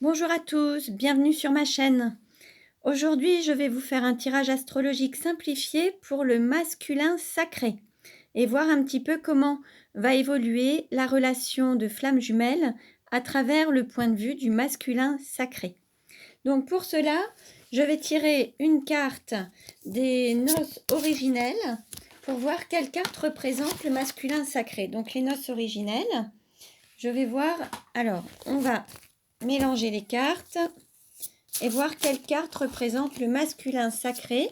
Bonjour à tous, bienvenue sur ma chaîne. Aujourd'hui, je vais vous faire un tirage astrologique simplifié pour le masculin sacré et voir un petit peu comment va évoluer la relation de flamme jumelle à travers le point de vue du masculin sacré. Donc pour cela, je vais tirer une carte des noces originelles pour voir quelle carte représente le masculin sacré. Donc les noces originelles, je vais voir, alors on va mélanger les cartes et voir quelle carte représente le masculin sacré.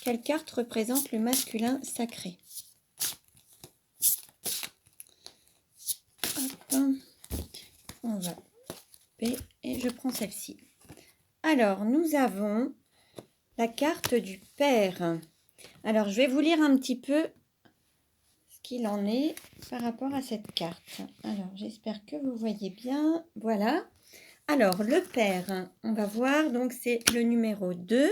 Quelle carte représente le masculin sacré. Hop, on va et je prends celle-ci. Alors, nous avons la carte du père. Alors, je vais vous lire un petit peu ce qu'il en est par rapport à cette carte. Alors, j'espère que vous voyez bien. Voilà. Alors, le père, on va voir, donc c'est le numéro 2.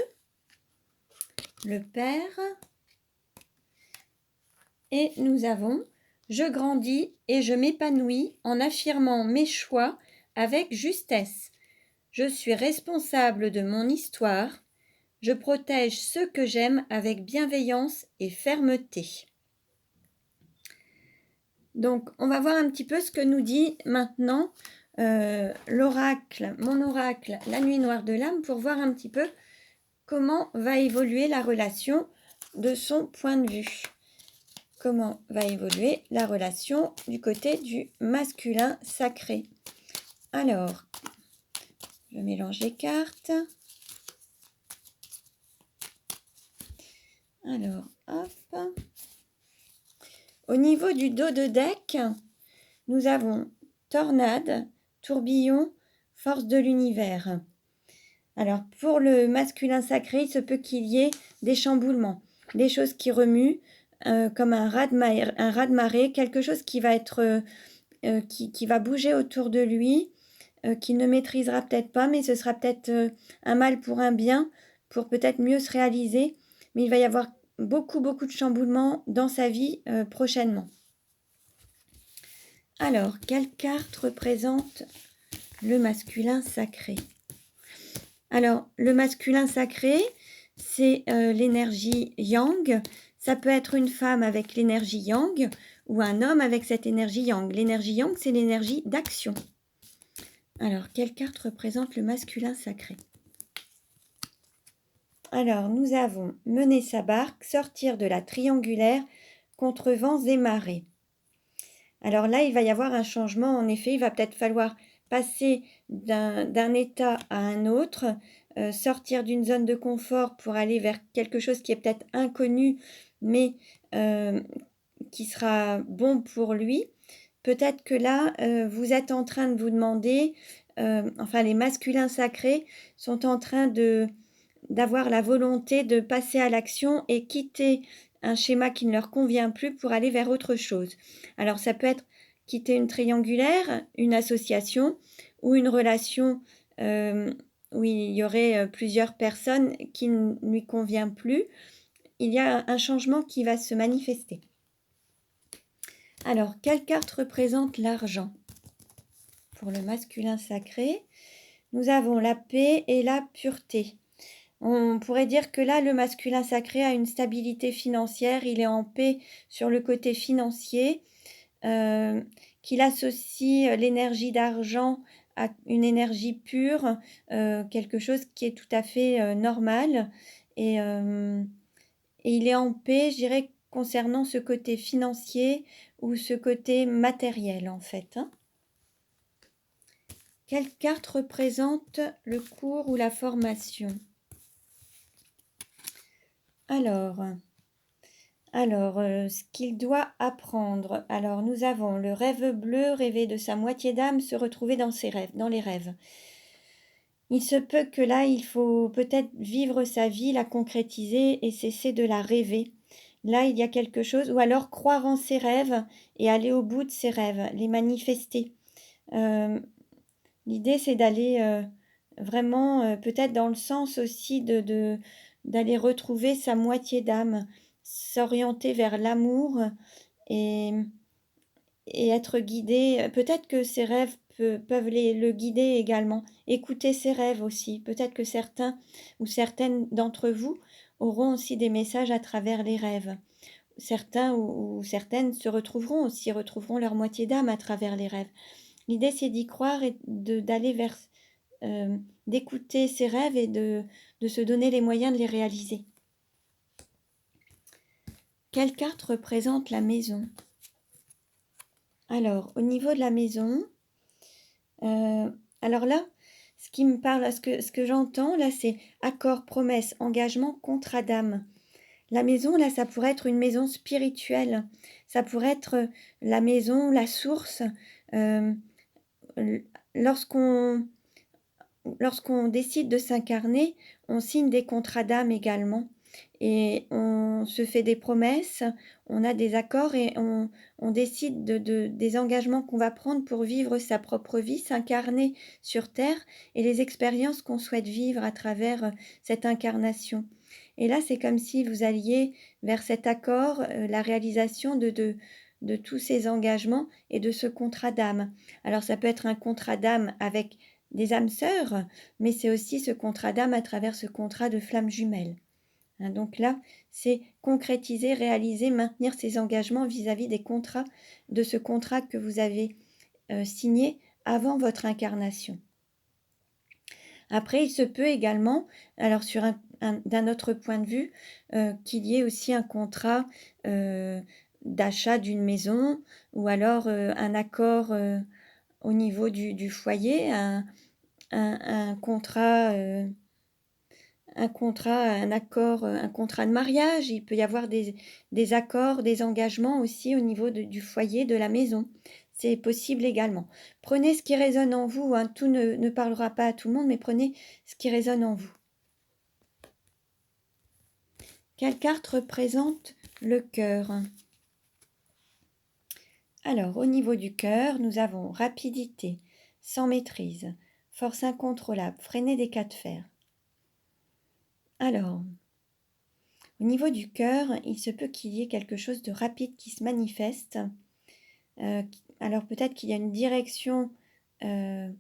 Le père. Et nous avons « Je grandis et je m'épanouis en affirmant mes choix avec justesse. Je suis responsable de mon histoire. Je protège ceux que j'aime avec bienveillance et fermeté. » Donc, on va voir un petit peu ce que nous dit maintenant l'oracle, mon oracle, la nuit noire de l'âme, pour voir un petit peu comment va évoluer la relation de son point de vue. Comment va évoluer la relation du côté du masculin sacré. Alors, je mélange les cartes. Alors, hop. Au niveau du dos de deck, nous avons tornade, tourbillon, force de l'univers. Alors, pour le masculin sacré, il se peut qu'il y ait des chamboulements, des choses qui remuent, comme un raz-de-marée, quelque chose qui va être, qui va bouger autour de lui, qu'il ne maîtrisera peut-être pas, mais ce sera peut-être un mal pour un bien, pour peut-être mieux se réaliser. Mais il va y avoir beaucoup de chamboulements dans sa vie prochainement. Alors, quelle carte représente le masculin sacré? Alors, le masculin sacré, c'est l'énergie yang. Ça peut être une femme avec l'énergie yang ou un homme avec cette énergie yang. L'énergie yang, c'est l'énergie d'action. Alors, quelle carte représente le masculin sacré? Alors, nous avons mener sa barque, sortir de la triangulaire contre vents et marées. Alors là, il va y avoir un changement. En effet, il va peut-être falloir passer d'un état à un autre, sortir d'une zone de confort pour aller vers quelque chose qui est peut-être inconnu, mais qui sera bon pour lui. Peut-être que là, vous êtes en train de vous demander, enfin les masculins sacrés sont en train d'avoir la volonté de passer à l'action et quitter un schéma qui ne leur convient plus pour aller vers autre chose. Alors ça peut être quitter une triangulaire, une association ou une relation où il y aurait plusieurs personnes qui ne lui convient plus. Il y a un changement qui va se manifester. Alors, quelle carte représente l'argent? Pour le masculin sacré, nous avons la paix et la pureté. On pourrait dire que là, le masculin sacré a une stabilité financière, il est en paix sur le côté financier, qu'il associe l'énergie d'argent à une énergie pure, quelque chose qui est tout à fait normal. Et il est en paix, je dirais, concernant ce côté financier ou ce côté matériel, en fait. Quelle carte représente le cours ou la formation? Alors, ce qu'il doit apprendre. Alors, nous avons le rêve bleu, rêver de sa moitié d'âme, se retrouver dans ses rêves, dans les rêves. Il se peut que là, il faut peut-être vivre sa vie, la concrétiser et cesser de la rêver. Là, il y a quelque chose, ou alors croire en ses rêves et aller au bout de ses rêves, les manifester. L'idée, c'est d'aller vraiment, peut-être dans le sens aussi d'aller retrouver sa moitié d'âme, s'orienter vers l'amour et être guidé. Peut-être que ces rêves peuvent le guider également. Écoutez ses rêves aussi. Peut-être que certains ou certaines d'entre vous auront aussi des messages à travers les rêves. Certains ou certaines se retrouveront aussi, retrouveront leur moitié d'âme à travers les rêves. L'idée, c'est d'y croire et d'aller vers, d'écouter ses rêves et de se donner les moyens de les réaliser. Quelle carte représente la maison? Alors, au niveau de la maison, alors là, ce qui me parle, ce que j'entends là, c'est accord, promesse, engagement, contrat d'âme. La maison, là, ça pourrait être une maison spirituelle. Ça pourrait être la maison, la source. Lorsqu'on décide de s'incarner, on signe des contrats d'âme également. Et on se fait des promesses, on a des accords et on décide des engagements qu'on va prendre pour vivre sa propre vie, s'incarner sur Terre et les expériences qu'on souhaite vivre à travers cette incarnation. Et là, c'est comme si vous alliez vers cet accord, la réalisation de tous ces engagements et de ce contrat d'âme. Alors, ça peut être un contrat d'âme avec des âmes sœurs, mais c'est aussi ce contrat d'âme à travers ce contrat de flamme jumelle. Donc là, c'est concrétiser, réaliser, maintenir ses engagements vis-à-vis des contrats, de ce contrat que vous avez signé avant votre incarnation. Après, il se peut également, alors d'un autre point de vue, qu'il y ait aussi un contrat d'achat d'une maison ou alors un accord au niveau du foyer, un contrat... un accord, un contrat de mariage. Il peut y avoir des accords, des engagements aussi au niveau du foyer, de la maison. C'est possible également. Prenez ce qui résonne en vous. Hein. Tout ne parlera pas à tout le monde, mais prenez ce qui résonne en vous. Quelle carte représente le cœur? Alors, au niveau du cœur, nous avons rapidité, sans maîtrise, force incontrôlable, freiner des cas de fer. Alors, au niveau du cœur, il se peut qu'il y ait quelque chose de rapide qui se manifeste. Alors peut-être qu'il y a une direction vers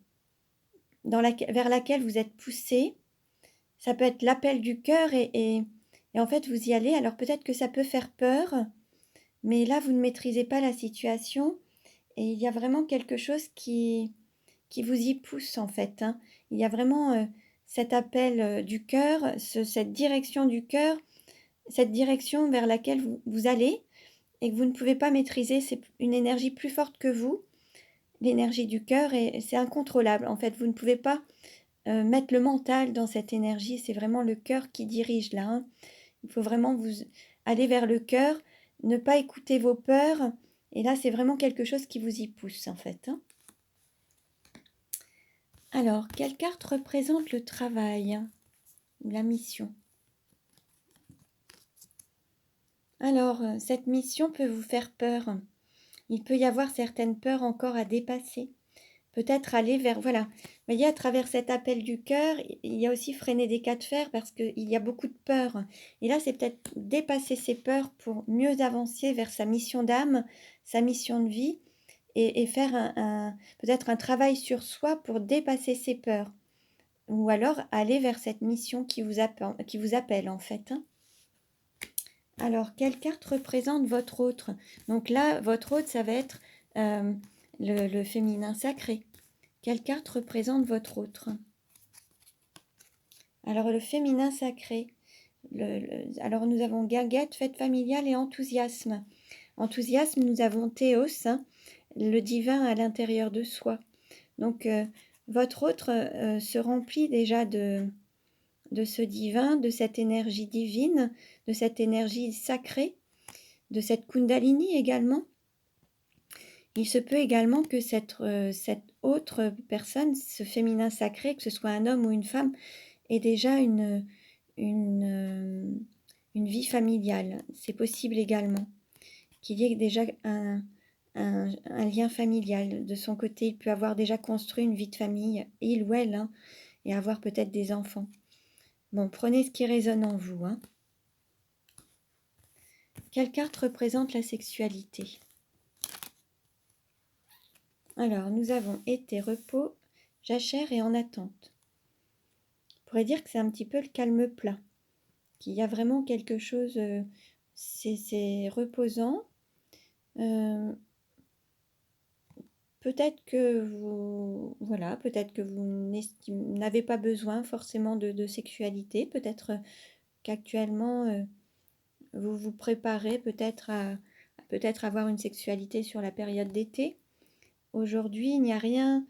laquelle vous êtes poussé. Ça peut être l'appel du cœur et en fait vous y allez. Alors peut-être que ça peut faire peur, mais là vous ne maîtrisez pas la situation et il y a vraiment quelque chose qui vous y pousse en fait. Hein. Il y a vraiment cet appel du cœur, cette direction du cœur, cette direction vers laquelle vous allez et que vous ne pouvez pas maîtriser. C'est une énergie plus forte que vous, l'énergie du cœur, et c'est incontrôlable. En fait, vous ne pouvez pas mettre le mental dans cette énergie. C'est vraiment le cœur qui dirige là. Hein. Il faut vraiment vous aller vers le cœur, ne pas écouter vos peurs. Et là, c'est vraiment quelque chose qui vous y pousse en fait. Hein. Alors, quelle carte représente le travail ou la mission? Alors, cette mission peut vous faire peur. Il peut y avoir certaines peurs encore à dépasser. Peut-être aller vers... Voilà, vous voyez, à travers cet appel du cœur, il y a aussi freiner des cas de fer parce qu'il y a beaucoup de peurs. Et là, c'est peut-être dépasser ces peurs pour mieux avancer vers sa mission d'âme, sa mission de vie et faire peut-être un travail sur soi pour dépasser ces peurs. Ou alors aller vers cette mission qui vous appelle en fait. Hein. Alors, quelle carte représente votre autre? Donc là, votre autre, ça va être le féminin sacré. Quelle carte représente votre autre? Alors, le féminin sacré. Alors, nous avons guinguette, fête familiale et enthousiasme. Enthousiasme, nous avons théos, hein, le divin à l'intérieur de soi. Donc, votre autre se remplit déjà de ce divin, de cette énergie divine, de cette énergie sacrée, de cette kundalini également. Il se peut également que cette autre personne, ce féminin sacré, que ce soit un homme ou une femme, ait déjà une vie familiale. C'est possible également qu'il y ait déjà un lien familial. De son côté, il peut avoir déjà construit une vie de famille, il ou elle, hein, et avoir peut-être des enfants. Bon, prenez ce qui résonne en vous. Hein. Quelle carte représente la sexualité? Alors, nous avons été, repos, jachère et en attente. On pourrait dire que c'est un petit peu le calme plat, qu'il y a vraiment quelque chose, c'est reposant. Peut-être que vous, voilà, peut-être que vous n'avez pas besoin forcément de sexualité, peut-être qu'actuellement vous vous préparez peut-être à peut-être avoir une sexualité sur la période d'été. Aujourd'hui, il n'y a rien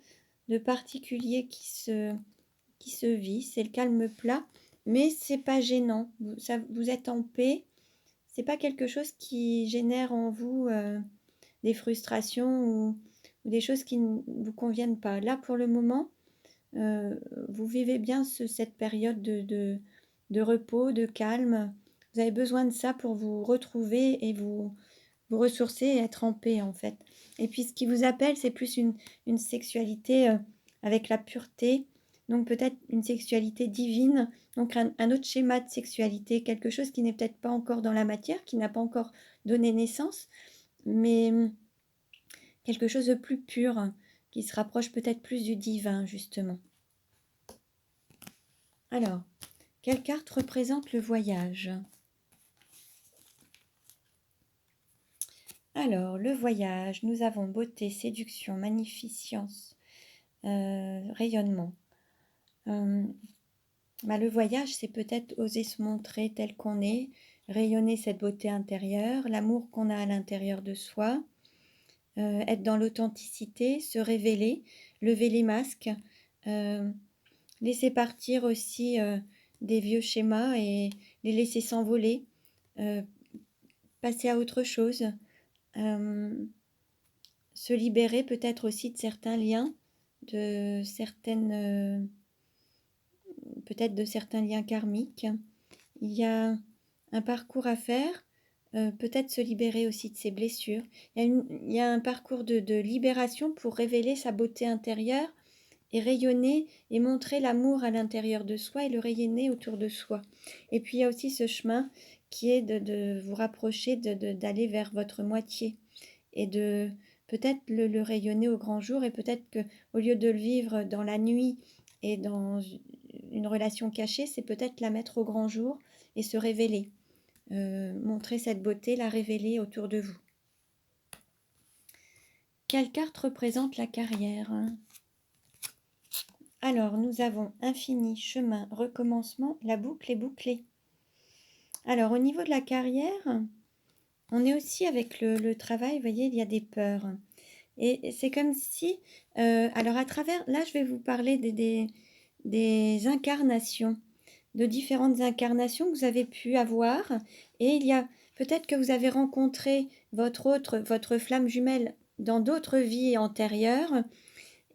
de particulier qui se vit, c'est le calme plat, mais c'est pas gênant. Vous êtes en paix, c'est pas quelque chose qui génère en vous des frustrations ou des choses qui ne vous conviennent pas. Là, pour le moment, vous vivez bien cette période de repos, de calme. Vous avez besoin de ça pour vous retrouver et vous ressourcer et être en paix, en fait. Et puis, ce qui vous appelle, c'est plus une sexualité avec la pureté, donc peut-être une sexualité divine, donc un autre schéma de sexualité, quelque chose qui n'est peut-être pas encore dans la matière, qui n'a pas encore donné naissance, mais quelque chose de plus pur, qui se rapproche peut-être plus du divin, justement. Alors, quelle carte représente le voyage? Alors, le voyage, nous avons beauté, séduction, magnificence, rayonnement. Le voyage, c'est peut-être oser se montrer tel qu'on est, rayonner cette beauté intérieure, l'amour qu'on a à l'intérieur de soi, être dans l'authenticité, se révéler, lever les masques, laisser partir aussi des vieux schémas et les laisser s'envoler, passer à autre chose, se libérer peut-être aussi de certains liens, de certaines, peut-être de certains liens karmiques. Il y a un parcours à faire, peut-être se libérer aussi de ses blessures. Il y a un parcours de libération pour révéler sa beauté intérieure et rayonner et montrer l'amour à l'intérieur de soi et le rayonner autour de soi. Et puis il y a aussi ce chemin qui est de vous rapprocher, d'aller vers votre moitié et de peut-être le rayonner au grand jour, et peut-être que au lieu de le vivre dans la nuit et dans une relation cachée, c'est peut-être la mettre au grand jour et se révéler, montrer cette beauté, la révéler autour de vous. Quelle carte représente la carrière? Alors, nous avons infini, chemin, recommencement, la boucle est bouclée. Alors, au niveau de la carrière, on est aussi avec le travail, vous voyez, il y a des peurs. Et c'est comme si, alors à travers, là je vais vous parler des incarnations, de différentes incarnations que vous avez pu avoir. Et il y a peut-être que vous avez rencontré votre flamme jumelle dans d'autres vies antérieures.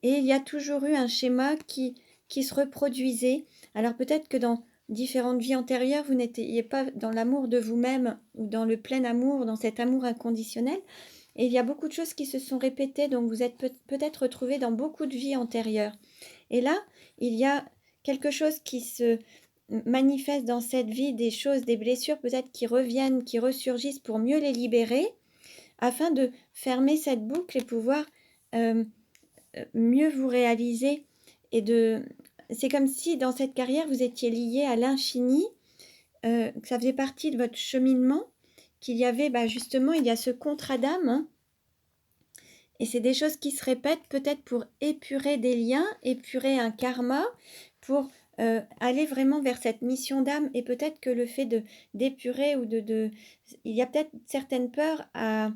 Et il y a toujours eu un schéma qui se reproduisait. Alors peut-être que dans différentes vies antérieures, vous n'étiez pas dans l'amour de vous-même ou dans le plein amour, dans cet amour inconditionnel. Et il y a beaucoup de choses qui se sont répétées, donc vous êtes peut-être retrouvés dans beaucoup de vies antérieures. Et là, il y a quelque chose qui se manifeste dans cette vie, des choses, des blessures peut-être qui reviennent, qui ressurgissent pour mieux les libérer, afin de fermer cette boucle et pouvoir mieux vous réaliser. C'est comme si dans cette carrière, vous étiez lié à l'infini, que ça faisait partie de votre cheminement, qu'il y avait justement, il y a ce contrat d'âme, hein, et c'est des choses qui se répètent peut-être pour épurer des liens, épurer un karma, pour aller vraiment vers cette mission d'âme. Et peut-être que le fait d'épurer ou il y a peut-être certaines peurs à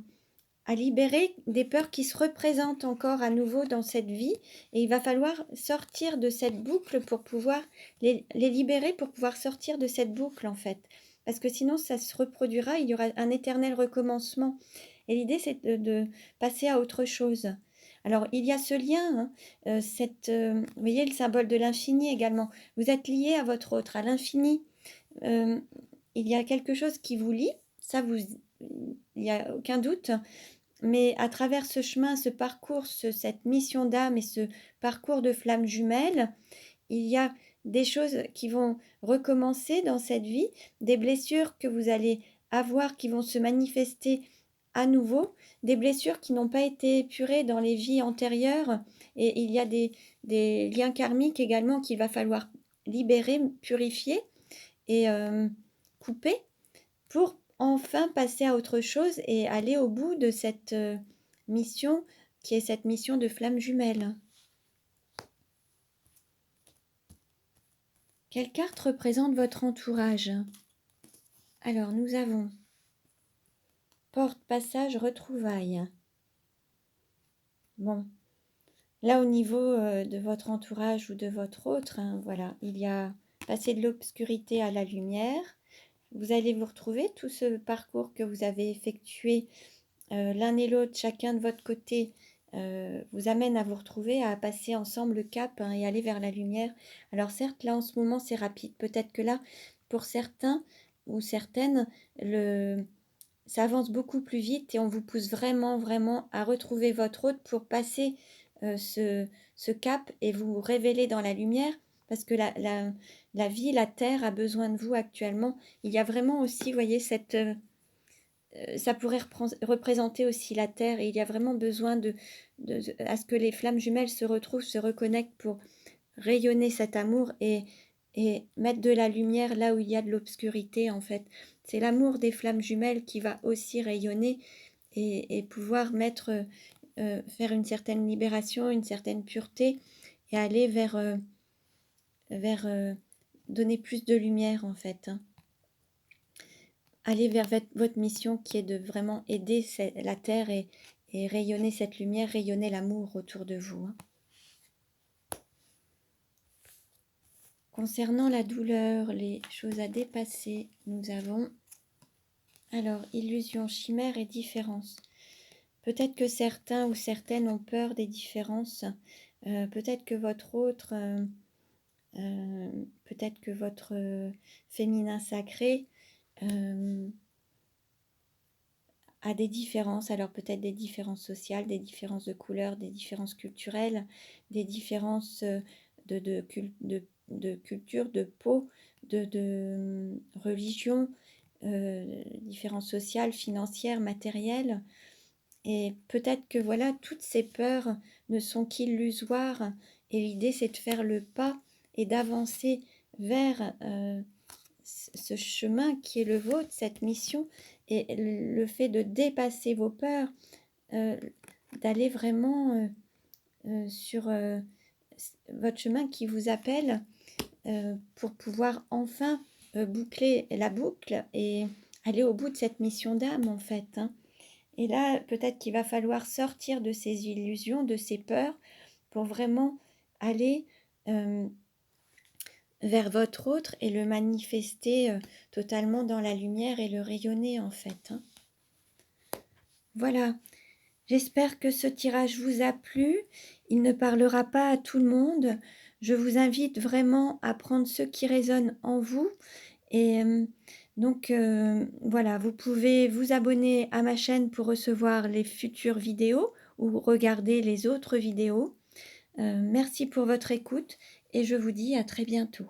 libérer, des peurs qui se représentent encore à nouveau dans cette vie. Et il va falloir sortir de cette boucle pour pouvoir les libérer, pour pouvoir sortir de cette boucle en fait. Parce que sinon ça se reproduira, il y aura un éternel recommencement. Et l'idée, c'est de passer à autre chose. Alors, il y a ce lien, hein, vous voyez le symbole de l'infini également. Vous êtes lié à votre autre, à l'infini. Il y a quelque chose qui vous lie, il n'y a aucun doute. Mais à travers ce chemin, ce parcours, cette mission d'âme et ce parcours de flamme jumelle, il y a des choses qui vont recommencer dans cette vie, des blessures que vous allez avoir qui vont se manifester à nouveau des blessures qui n'ont pas été épurées dans les vies antérieures, et il y a des liens karmiques également qu'il va falloir libérer, purifier et couper pour enfin passer à autre chose et aller au bout de cette mission qui est cette mission de flamme jumelle. Quelle carte représente votre entourage? Alors, nous avons porte, passage, retrouvailles. Bon, là au niveau de votre entourage ou de votre autre, hein, voilà, il y a passé de l'obscurité à la lumière. Vous allez vous retrouver, tout ce parcours que vous avez effectué l'un et l'autre, chacun de votre côté, vous amène à vous retrouver, à passer ensemble le cap, hein, et aller vers la lumière. Alors certes, là en ce moment c'est rapide, peut-être que là, pour certains ou certaines, ça avance beaucoup plus vite et on vous pousse vraiment, vraiment à retrouver votre hôte pour passer ce cap et vous révéler dans la lumière, parce que la vie, la terre a besoin de vous actuellement. Il y a vraiment aussi, vous voyez, ça pourrait représenter aussi la terre, et il y a vraiment besoin à ce que les flammes jumelles se retrouvent, se reconnectent pour rayonner cet amour et mettre de la lumière là où il y a de l'obscurité en fait. C'est l'amour des flammes jumelles qui va aussi rayonner et pouvoir faire une certaine libération, une certaine pureté et aller vers donner plus de lumière en fait, hein. Aller vers votre mission qui est de vraiment aider la terre et rayonner cette lumière, rayonner l'amour autour de vous, hein. Concernant la douleur, les choses à dépasser, nous avons alors illusion, chimère et différence. Peut-être que certains ou certaines ont peur des différences. Peut-être que votre autre, peut-être que votre féminin sacré a des différences. Alors peut-être des différences sociales, des différences de couleur, des différences culturelles, des différences de culture, de peau, de religion, différences sociales, financières, matérielles. Et peut-être que voilà, toutes ces peurs ne sont qu'illusoires et l'idée c'est de faire le pas et d'avancer vers ce chemin qui est le vôtre, cette mission, et le fait de dépasser vos peurs, d'aller vraiment sur votre chemin qui vous appelle pour pouvoir enfin boucler la boucle et aller au bout de cette mission d'âme en fait, hein. Et là, peut-être qu'il va falloir sortir de ces illusions, de ces peurs, pour vraiment aller vers votre autre et le manifester totalement dans la lumière et le rayonner en fait, hein. Voilà, j'espère que ce tirage vous a plu. Il ne parlera pas à tout le monde. Je vous invite vraiment à prendre ce qui résonne en vous. Et donc voilà, vous pouvez vous abonner à ma chaîne pour recevoir les futures vidéos ou regarder les autres vidéos. Merci pour votre écoute et je vous dis à très bientôt.